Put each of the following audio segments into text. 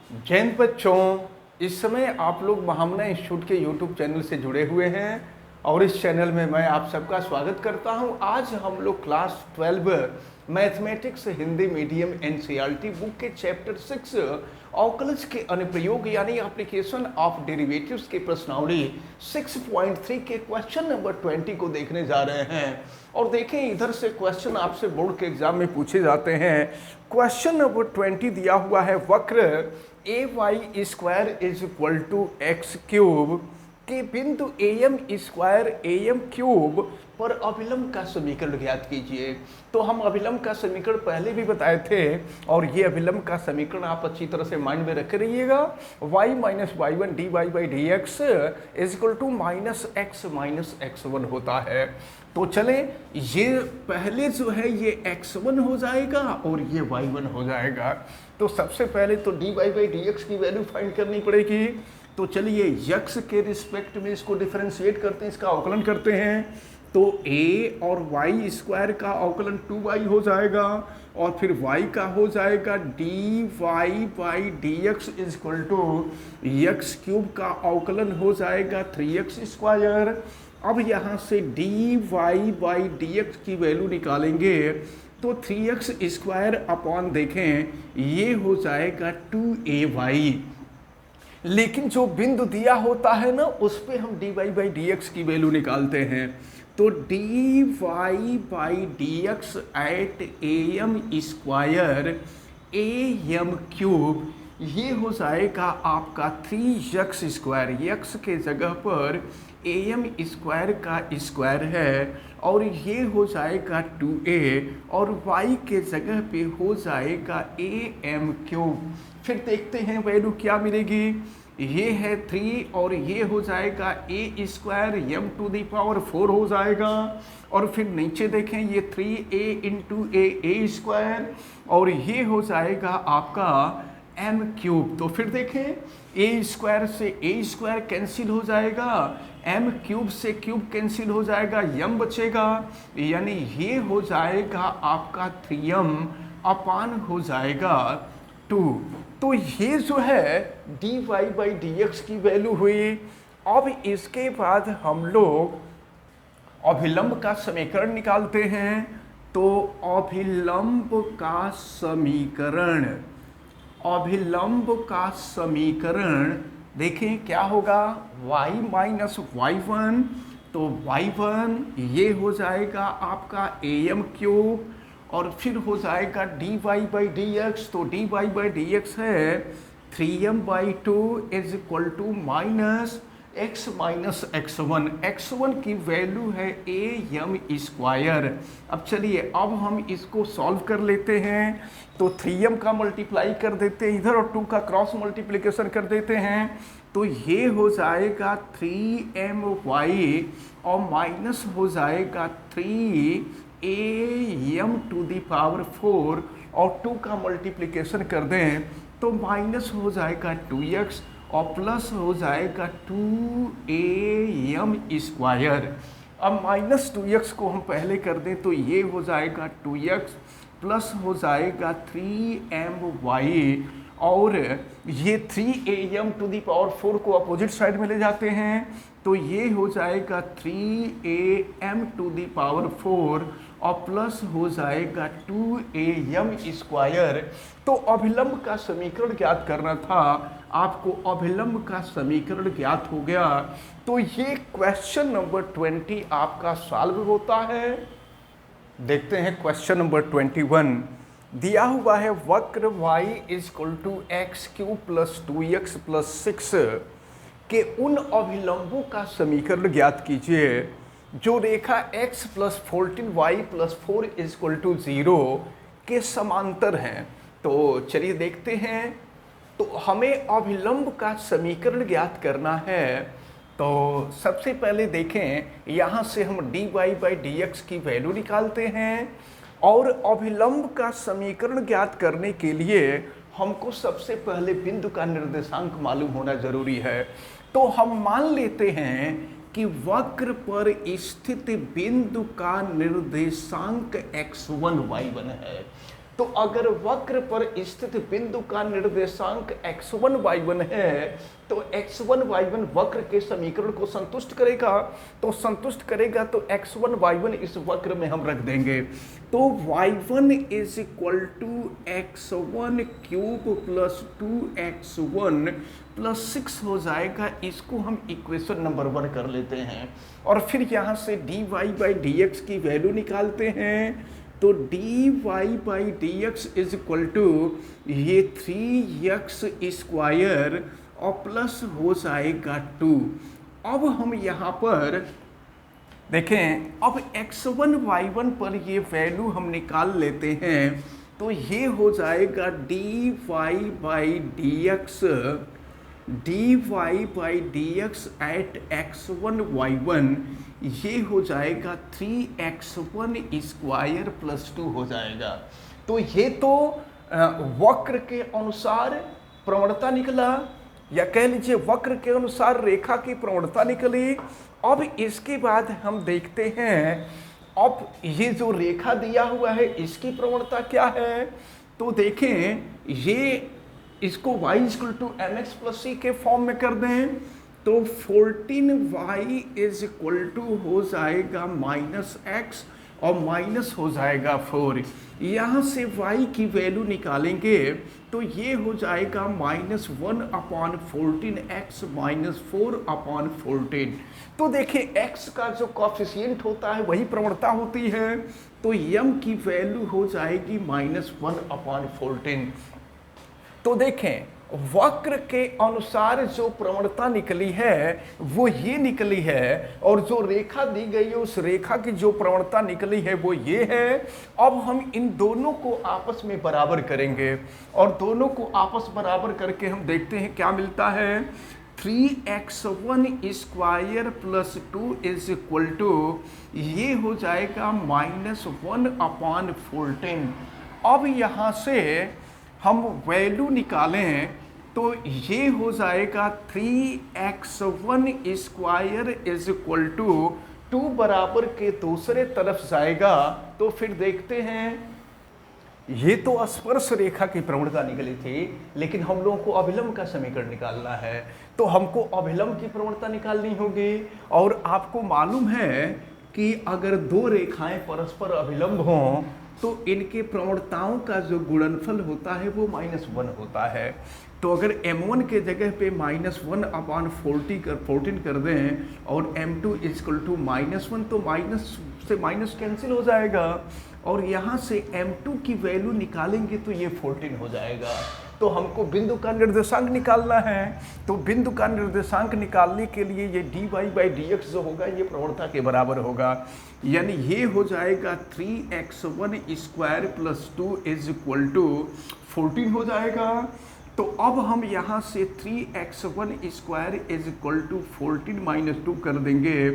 जय हिंद बच्चों। इस समय आप लोग महामना इंस्टीट्यूट के यूट्यूब चैनल से जुड़े हुए हैं और इस चैनल में मैं आप सबका स्वागत करता हूं। आज हम लोग class 12 mathematics Hindi medium NCERT book के चैप्टर 6 अवकलज के अनुप्रयोग यानी एप्लीकेशन ऑफ डेरिवेटिव्स के प्रश्नावली 6.3 के क्वेश्चन नंबर 20 को देखने जा रहे हैं। और देखें, इधर से क्वेश्चन आपसे बोर्ड के एग्जाम में पूछे जाते हैं। क्वेश्चन नंबर 20 दिया हुआ है, वक्र A Y square is equal to X cube के बिंदु A M square A M cube पर अभिलंब का समीकरण ज्ञात कीजिए। तो हम अभिलंब का समीकरण पहले भी बताए थे और ये अभिलंब का समीकरण आप अच्छी तरह से माइंड में रखे रहिएगा। y minus Y one D Y by D X is equal to minus X one होता है। तो चले, ये पहले जो है ये x1 हो जाएगा और ये y1 हो जाएगा। तो सबसे पहले तो dy बाई डी एक्स की वैल्यू फाइंड करनी पड़ेगी। तो चलिए x के रिस्पेक्ट में इसको डिफरेंशिएट करते हैं, इसका अवकलन करते हैं। तो a और y स्क्वायर का अवकलन 2y हो जाएगा और फिर y का हो जाएगा dy by D X is equal to X cube का अवकलन हो जाएगा 3x स्क्वायर। अब यहाँ से dy बाई डी एक्स की वैल्यू निकालेंगे तो 3x स्क्वायर अपॉन देखें ये हो जाएगा 2ay। लेकिन जो बिंदु दिया होता है ना उस पे हम dy बाई डी एक्स की वैल्यू निकालते हैं। तो dy by D X at A M square A M cube ये हो जाएगा आपका 3x स्क्वायर। x के जगह पर ए एम स्क्वायर का स्क्वायर है और ये हो जाएगा 2a और y के जगह पे हो जाएगा ए एम क्यूब। फिर देखते हैं वैल्यू क्या मिलेगी। ये है 3 और ये हो जाएगा A square M to the power 4 हो जाएगा। और फिर नीचे देखें ये 3a इंटू ए स्क्वायर और ये हो जाएगा आपका एम क्यूब। तो फिर देखें ए स्क्वायर से ए स्क्वायर कैंसिल हो जाएगा, एम क्यूब से क्यूब कैंसिल हो जाएगा, यम बचेगा, यानी ये हो जाएगा आपका 3m अपान हो जाएगा 2। तो ये जो है dy बाई डी एक्स की वैल्यू हुई। अब इसके बाद हम लोग अभिलंब का समीकरण निकालते हैं। तो अभिलंब का समीकरण देखें क्या होगा, y माइनस वाई वन। तो y1 ये हो जाएगा आपका ए एम क्यूब और फिर हो जाएगा dy बाई डी एक्स। तो dy बाई डी एक्स है 3m by 2 is equal to minus x1 की वैल्यू है ए एम स्क्वायर। अब चलिए अब हम इसको सॉल्व कर लेते हैं। तो 3m का मल्टीप्लाई कर देते हैं इधर और 2 का क्रॉस मल्टीप्लिकेशन कर देते हैं। तो ये हो जाएगा 3my और माइनस हो जाएगा 3am टू दी पावर 4 और 2 का मल्टीप्लिकेशन कर दें तो माइनस हो जाएगा 2x और प्लस हो जाएगा 2am स्क्वायर। अब माइनस 2x को हम पहले कर दें तो ये हो जाएगा 2x प्लस हो जाएगा 3my और ये 3am टू दी पावर 4 को अपोजिट साइड में ले जाते हैं तो ये हो जाएगा 3am टू दी पावर 4 और प्लस हो जाएगा 2am स्क्वायर। तो अभिलंब का समीकरण ज्ञात करना था आपको, अभिलंब का समीकरण ज्ञात हो गया। तो ये क्वेश्चन नंबर 20 आपका सॉल्व होता है। देखते हैं क्वेश्चन नंबर 21 दिया हुआ है, वक्र y is equal to X cube plus 2x plus 6 के उन अभिलंबों का समीकरण ज्ञात कीजिए जो रेखा x plus 14y plus 4 is equal to 0 के समांतर हैं। तो चलिए देखते हैं। तो हमें अभिलंब का समीकरण ज्ञात करना है। तो सबसे पहले देखें यहाँ से हम dy बाई डी एक्स की वैल्यू निकालते हैं और अभिलंब का समीकरण ज्ञात करने के लिए हमको सबसे पहले बिंदु का निर्देशांक मालूम होना जरूरी है। तो हम मान लेते हैं कि वक्र पर स्थित बिंदु का निर्देशांक x1 y1 है। तो अगर वक्र पर स्थित बिंदु का निर्देशांक x1 y1 है तो x1 y1 वक्र के समीकरण को संतुष्ट करेगा, तो संतुष्ट करेगा तो x1 y1 इस वक्र में हम रख देंगे। तो y1 is equal to x1 cube plus 2x1 plus 6 हो जाएगा। इसको हम इक्वेशन नंबर 1 कर लेते हैं और फिर यहाँ से dy बाई dx की वैल्यू निकालते हैं। तो dy by dx is equal to ये 3x स्क्वायर और प्लस हो जाएगा 2। अब हम यहाँ पर देखें, अब x1 y1 पर ये वैल्यू हम निकाल लेते हैं। तो ये हो जाएगा dy by dx eight x1 y1, ये हो जाएगा 3x1 स्क्वायर प्लस 2 हो जाएगा। तो ये तो वक्र के अनुसार प्रवणता निकला, या कह लीजिए वक्र के अनुसार रेखा की प्रवणता निकली। अब इसके बाद हम देखते हैं, अब ये जो रेखा दिया हुआ है इसकी प्रवणता क्या है। तो देखें, ये इसको y equal to mx plus c के फॉर्म में कर दें तो 14y इज इक्वल टू हो जाएगा माइनस x और माइनस हो जाएगा 4। यहाँ से y की वैल्यू निकालेंगे तो ये हो जाएगा माइनस 1/14 x माइनस 4/14। तो देखिए x का जो कॉफिशिएंट होता है वही प्रवणता होती है, तो m की वैल्यू हो जाएगी माइनस 1/14। तो देखें, वक्र के अनुसार जो प्रवणता निकली है वो ये निकली है, और जो रेखा दी गई है उस रेखा की जो प्रवणता निकली है वो ये है। अब हम इन दोनों को आपस में बराबर करेंगे और दोनों को आपस बराबर करके हम देखते हैं क्या मिलता है। 3x1 square plus 2 is equal to ये हो जाएगा माइनस 1/14। अब यहाँ से हम वैल्यू निकालें तो ये हो जाएगा 3x1 square is equal to 2 बराबर के दूसरे तरफ जाएगा। तो फिर देखते हैं, ये तो स्पर्श रेखा की प्रवणता निकली थी, लेकिन हम लोगों को अभिलंब का समीकरण निकालना है, तो हमको अभिलंब की प्रवणता निकालनी होगी। और आपको मालूम है कि अगर दो रेखाएं परस्पर अभिलंब हों तो इनके प्रवणताओं का जो गुणनफल होता है वो -1 होता है। तो अगर m1 के जगह पे -1/14 कर दें और m2 इक्वल टू -1, तो माइनस से माइनस कैंसिल हो जाएगा और यहाँ से m2 की वैल्यू निकालेंगे तो ये 14 हो जाएगा। तो हमको बिंदु का निर्देशांक निकालना है, तो बिंदु का निर्देशांक निकालने के लिए ये dy बाई dx जो होगा ये प्रवणता के बराबर होगा, यानी ये हो जाएगा 3x1 square plus 2 is equal to 14 हो जाएगा। तो अब हम यहाँ से 3x1 square is equal to 14 minus 2 कर देंगे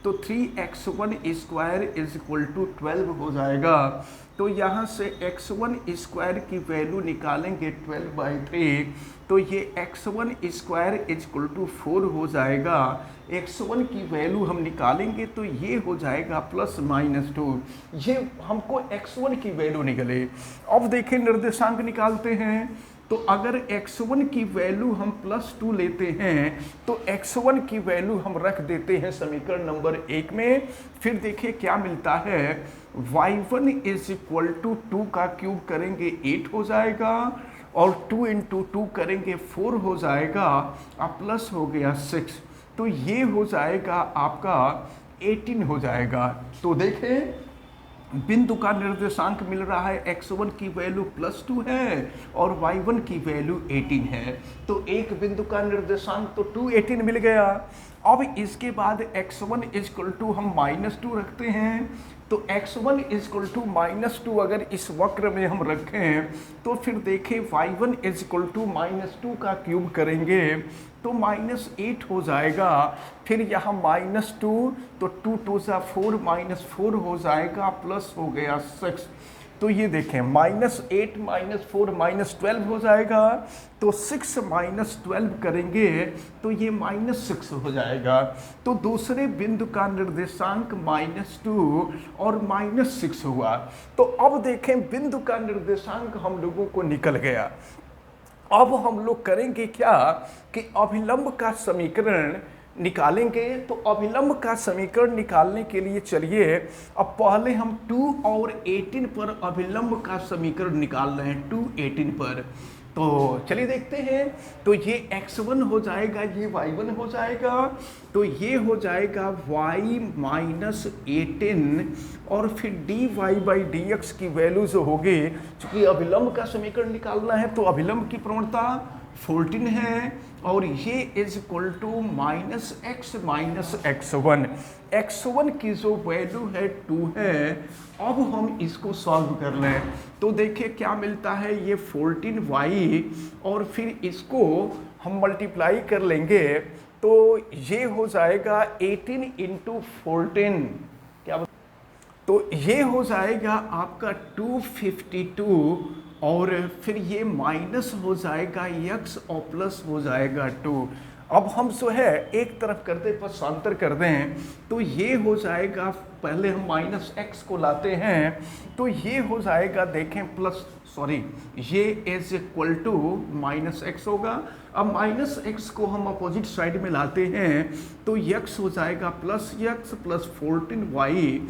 तो 3x1 square is equal to 12 हो जाएगा। तो यहाँ से x1 स्क्वायर की वैल्यू निकालेंगे 12/3, तो ये x1 square is equal to 4 हो जाएगा। x1 की वैल्यू हम निकालेंगे तो ये हो जाएगा +-2। ये हमको x1 की वैल्यू निकले। अब देखें निर्देशांक निकालते हैं, तो अगर x1 की वैल्यू हम +2 लेते हैं तो x1 की वैल्यू हम रख देते हैं समीकरण नंबर 1 में। फिर देखिए क्या मिलता है, y1 इज इक्वल टू 2 का क्यूब करेंगे 8 हो जाएगा और 2 इंटू 2 करेंगे 4 हो जाएगा और प्लस हो गया 6, तो ये हो जाएगा आपका 18 हो जाएगा। तो देखें बिंदु का निर्देशांक मिल रहा है, x1 की वैल्यू +2 है और y1 की वैल्यू 18 है, तो एक बिंदु का निर्देशांक तो 218 मिल गया। अब इसके बाद x1 इक्वल टू हम -2 रखते हैं, तो x1 इक्वल टू -2 अगर इस वक्र में हम रखें तो फिर देखें y1 इक्वल टू -2 का क्यूब करेंगे तो -8 हो जाएगा। फिर यहाँ -2 तो 2 2 सा 4 -4 हो जाएगा, प्लस हो गया 6। तो ये देखें -8 -4 -12 हो जाएगा, तो 6 -12 करेंगे तो ये -6 हो जाएगा। तो दूसरे बिंदु का निर्देशांक -2 और -6 हुआ। तो अब देखें बिंदु का निर्देशांक हम लोगों को निकल गया। अब हम लोग करेंगे क्या कि अभिलंब का समीकरण निकालेंगे। तो अभिलंब का समीकरण निकालने के लिए चलिए अब पहले हम 2 और 18 पर अभिलंब का समीकरण निकाल रहे हैं, 2 18 पर। तो चलिए देखते हैं। तो ये x1 हो जाएगा, ये y1 हो जाएगा, तो ये हो जाएगा y माइनस 18 और फिर dy/dx की वैल्यू जो होगी, चूंकि अभिलंब का समीकरण निकालना है तो अभिलंब की प्रवणता 14 है और ये is equal to -x minus x1। x1 की जो वैल्यू है 2 है। अब हम इसको सॉल्व कर लें तो देखिए क्या मिलता है, ये 14y और फिर इसको हम मल्टीप्लाई कर लेंगे तो ये हो जाएगा 18 इंटू 14, क्या तो ये हो जाएगा आपका 252 और फिर ये माइनस हो जाएगा x और प्लस हो जाएगा 2। अब हम जो है एक तरफ करते पक्षांतर कर दें तो ये हो जाएगा, पहले हम -x को लाते हैं तो ये हो जाएगा, देखें ये इज इक्वल टू -x होगा। अब -x को हम अपोजिट साइड में लाते हैं तो x हो जाएगा +x प्लस 14y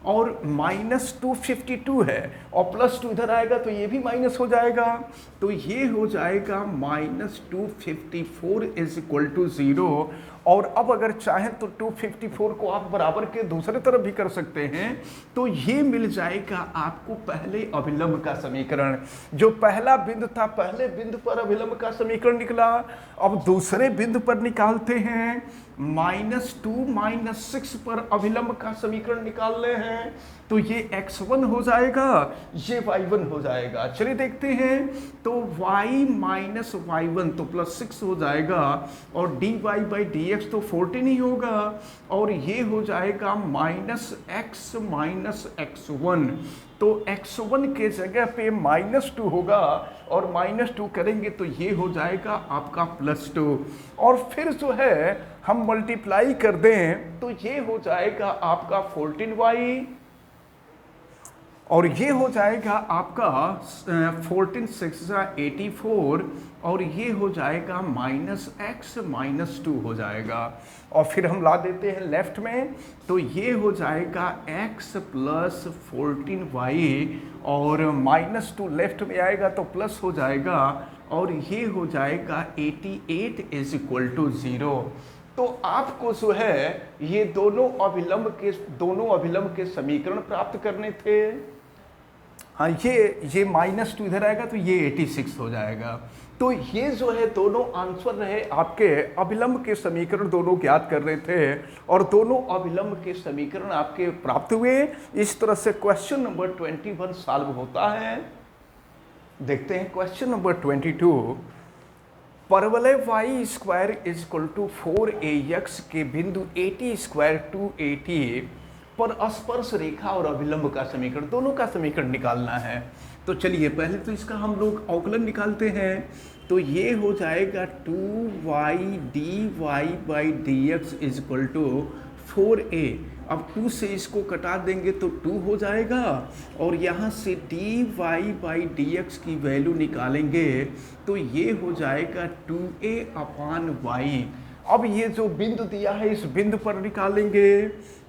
और -252 है और +2 इधर आएगा तो ये भी माइनस हो जाएगा, तो ये हो जाएगा -254 इज इक्वल टू 0। और अब अगर चाहें तो 254 को आप बराबर के दूसरे तरफ भी कर सकते हैं, तो ये मिल जाएगा आपको पहले अभिलंब का समीकरण। जो पहला बिंदु था, पहले बिंदु पर अभिलंब का समीकरण निकला। अब दूसरे बिंदु पर निकालते हैं, -2 -6 पर अभिलंब का समीकरण निकाल रहे हैं तो ये x1 हो जाएगा, ये y1 हो जाएगा। चलिए देखते हैं, तो y माइनस y1 तो +6 हो जाएगा और dy/dx तो 14 ही होगा और ये हो जाएगा -x माइनस x1। तो x1 के जगह पे -2 होगा और -2 करेंगे तो ये हो जाएगा आपका +2 और फिर जो है हम मल्टीप्लाई कर दें तो ये हो जाएगा आपका 14y और ये हो जाएगा आपका 14 6 84 और ये हो जाएगा -x -2 हो जाएगा। और फिर हम ला देते हैं लेफ्ट में तो ये हो जाएगा x प्लस 14y और -2 लेफ्ट में आएगा तो प्लस हो जाएगा और ये हो जाएगा 88 इज इक्वल टू 0। तो आपको जो है ये दोनों अभिलंब के समीकरण प्राप्त करने थे। हाँ, ये -2 इधर आएगा तो ये 86 हो जाएगा। तो ये जो है दोनों आंसर रहे आपके, अभिलंब के समीकरण दोनों ज्ञात कर रहे थे और दोनों अभिलंब के समीकरण आपके प्राप्त हुए। इस तरह से क्वेश्चन नंबर 21 सॉल्व होता है। देखते हैं क्वेश्चन नंबर 22। परवलय y square is equal to 4ax के बिंदु 80² 280 पर स्पर्श रेखा और अभिलंब का समीकरण, दोनों का समीकरण निकालना है। तो चलिए पहले तो इसका हम लोग अवकलन निकालते हैं। तो ये हो जाएगा 2y dy/dx is equal to 4a। अब 2 से इसको कटा देंगे तो 2 हो जाएगा और यहाँ से dy/dx की वैल्यू निकालेंगे तो ये हो जाएगा 2a/y। अब ये जो बिंदु दिया है इस बिंदु पर निकालेंगे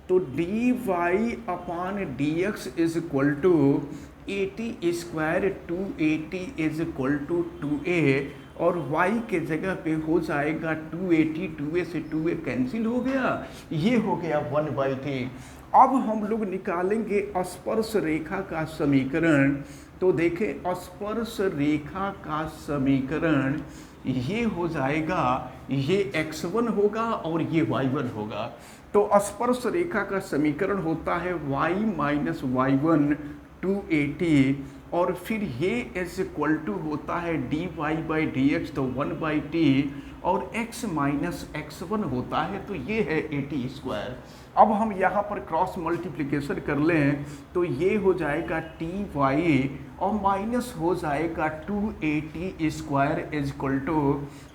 तो dy/dx is equal to 80² 280 is equal to 2a और y के जगह पे हो जाएगा 280, 2a से 2a कैंसिल हो गया, ये हो गया 1/3। अब हम लोग निकालेंगे स्पर्श रेखा का समीकरण। तो देखें स्पर्श रेखा का समीकरण ये हो जाएगा, ये x1 होगा और ये y1 होगा। तो स्पर्श रेखा का समीकरण होता है y माइनस y1 280 और फिर ये इज इक्वल टू होता है d Y by D x, तो 1/t और x माइनस x1 होता है, तो ये है AT²। अब हम यहाँ पर क्रॉस मल्टीप्लिकेशन कर लें तो ये हो जाएगा ty और माइनस हो जाएगा 2AT² is equal to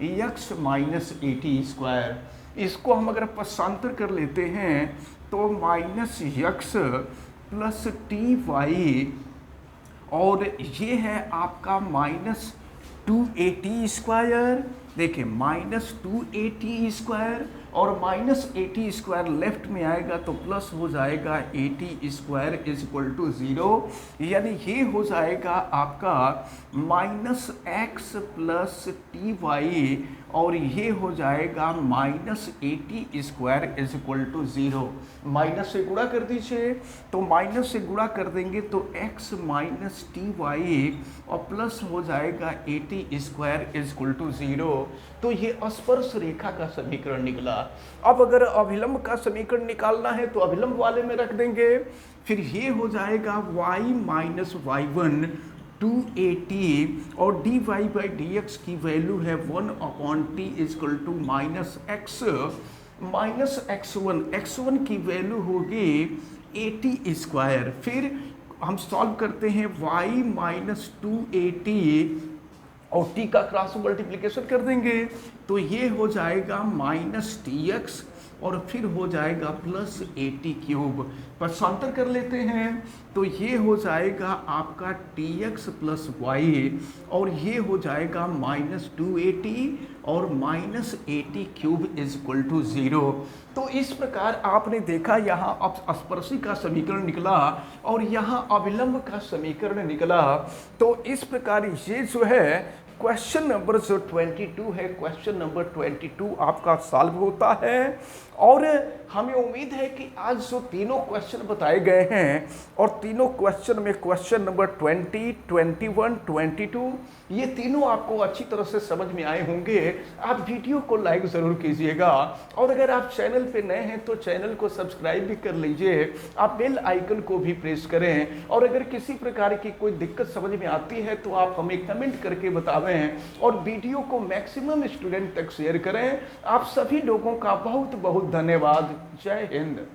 x minus AT²। इसको हम अगर पक्षांतर कर लेते हैं तो माइनस x प्लस ty और ये है आपका माइनस 2AT²। देखिए माइनस 2AT² और माइनस AT² लेफ्ट में आएगा तो प्लस हो जाएगा AT² इज इक्वल टू 0, यानी ये हो जाएगा आपका माइनस x प्लस ty और ये हो जाएगा minus AT² is equal to 0। Minus से गुणा कर दीजिए, तो माइनस से गुणा कर देंगे तो x माइनस ty और प्लस हो जाएगा AT² इज इक्वल टू 0। तो ये स्पर्श रेखा का समीकरण निकला। अब अगर अभिलंब का समीकरण निकालना है तो अभिलंब वाले में रख देंगे, फिर ये हो जाएगा y माइनस y1 2AT और dy बाई डी एक्स की वैल्यू है 1/t is equal to minus x minus x1 की वैल्यू होगी AT²। फिर हम सॉल्व करते हैं y माइनस 2AT और t का क्रॉस मल्टीप्लिकेशन कर देंगे तो ये हो जाएगा माइनस tx और फिर हो जाएगा प्लस AT³ पक्षांतर कर लेते हैं तो ये हो जाएगा आपका tx प्लस y और ये हो जाएगा माइनस 2AT और minus AT³ is equal to 0। तो इस प्रकार आपने देखा यहाँ अब स्पर्शी का समीकरण निकला और यहाँ अभिलंब का समीकरण निकला। तो इस प्रकार ये जो है क्वेश्चन नंबर जो 22 है, क्वेश्चन नंबर 22 आपका सॉल्व होता है। और हमें उम्मीद है कि आज जो तीनों क्वेश्चन बताए गए हैं और तीनों क्वेश्चन में क्वेश्चन नंबर 20, 21, 22 ये तीनों आपको अच्छी तरह से समझ में आए होंगे। आप वीडियो को लाइक ज़रूर कीजिएगा और अगर आप चैनल पे नए हैं तो चैनल को सब्सक्राइब भी कर लीजिए, आप बेल आइकन को भी प्रेस करें। और अगर किसी प्रकार की कोई दिक्कत समझ में आती है तो आप हमें कमेंट करके बतावें और वीडियो को मैक्सिमम स्टूडेंट तक शेयर करें। आप सभी लोगों का बहुत बहुत धन्यवाद। जय हिंद।